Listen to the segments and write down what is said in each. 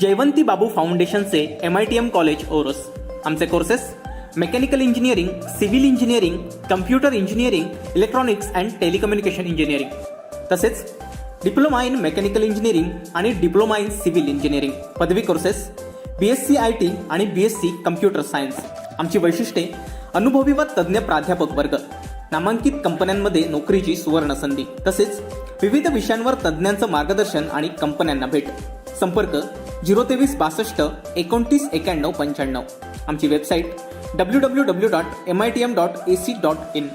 जयवंती बाबू फाउंडेशनचे MITM college Oros. आमचे courses mechanical engineering, civil engineering, computer engineering, electronics and telecommunication engineering, तसेच diploma in mechanical engineering आणि diploma in civil engineering पदवी courses, BSc IT आणि BSc computer science. आमची वैशिष्ट्ये: अनुभवी व तज्ज्ञ प्राध्यापक वर्ग, नामांकित कंपन्यांमध्ये नोकरीची सुवर्ण संधी, तसेच विविध विषयांवर तज्ज्ञांचं मार्गदर्शन आणि कंपन्यांना भेट. संपर्क 02362 29 91 95. आमची वेबसाईट www.mitm.ac.in.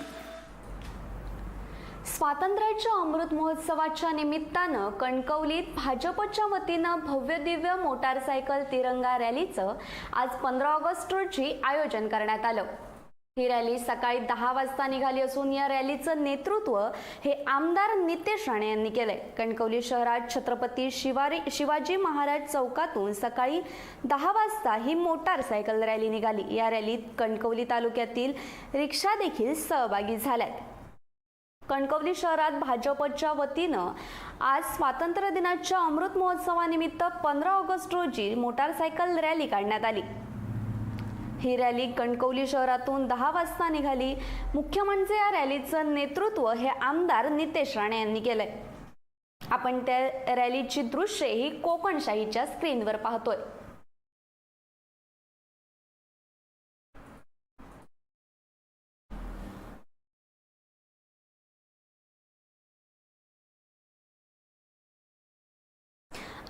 स्वातंत्र्याच्या अमृत महोत्सवाच्या निमित्तानं कणकवलीत भाजपच्या वतीनं भव्य दिव्य मोटारसायकल तिरंगा रॅलीचं आज 15 ऑगस्ट रोजी आयोजन करण्यात आलं. ही रॅली सकाळी 10 वाजता निघाली असून या रॅलीचं नेतृत्व हे आमदार नितेश राणे यांनी केलंय. कणकवली शहरात छत्रपती शिवाजी महाराज चौकातून सकाळी 10 वाजता ही मोटारसायकल रॅली निघाली. या रॅलीत कणकवली तालुक्यातील रिक्षा देखील सहभागी झाल्यात. कणकवली शहरात भाजपच्या वतीनं आज स्वातंत्र्य दिनाच्या अमृत महोत्सवानिमित्त 15 ऑगस्ट रोजी मोटारसायकल रॅली काढण्यात आली. ही रॅली कणकवली शहरातून 10 वाजता निघाली. मुख्य म्हणजे या रॅलीचं नेतृत्व हे आमदार नितेश राणे यांनी केलंय. आपण त्या रॅलीची दृश्ये ही कोकणशाहीच्या स्क्रीनवर पाहतोय.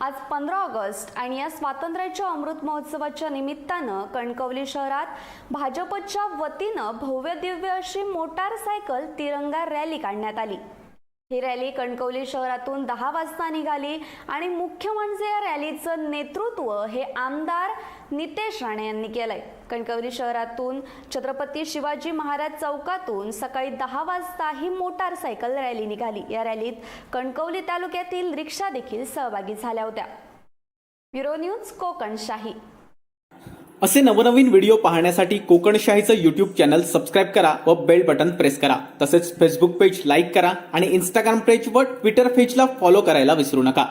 आज 15 ऑगस्ट आणि या स्वातंत्र्याच्या अमृत महोत्सवाच्या निमित्तानं कणकवली शहरात भाजपच्या वतीनं भव्य दिव्य अशी मोटारसायकल तिरंगा रॅली काढण्यात आली. ही रॅली कणकवली शहरातून 10 वाजता निघाली आणि मुख्य म्हणजे या रॅलीचं नेतृत्व हे आमदार नितेश राणे यांनी केलंय. कणकवली शहरातून छत्रपती शिवाजी महाराज चौकातून सकाळी 10 वाजता ही मोटारसायकल रॅली निघाली. या रॅलीत कणकवली तालुक्यातील रिक्षा देखील सहभागी झाल्या होत्या. Bureau news Kokanshahi. असे नवनवीन व्हिडिओ पाहण्यासाठी कोकणशाहीचं YouTube चॅनल सबस्क्राईब करा व बेल बटन प्रेस करा. तसेच फेसबुक पेज लाईक करा आणि Instagram पेज व ट्विटर पेजला फॉलो करायला विसरू नका.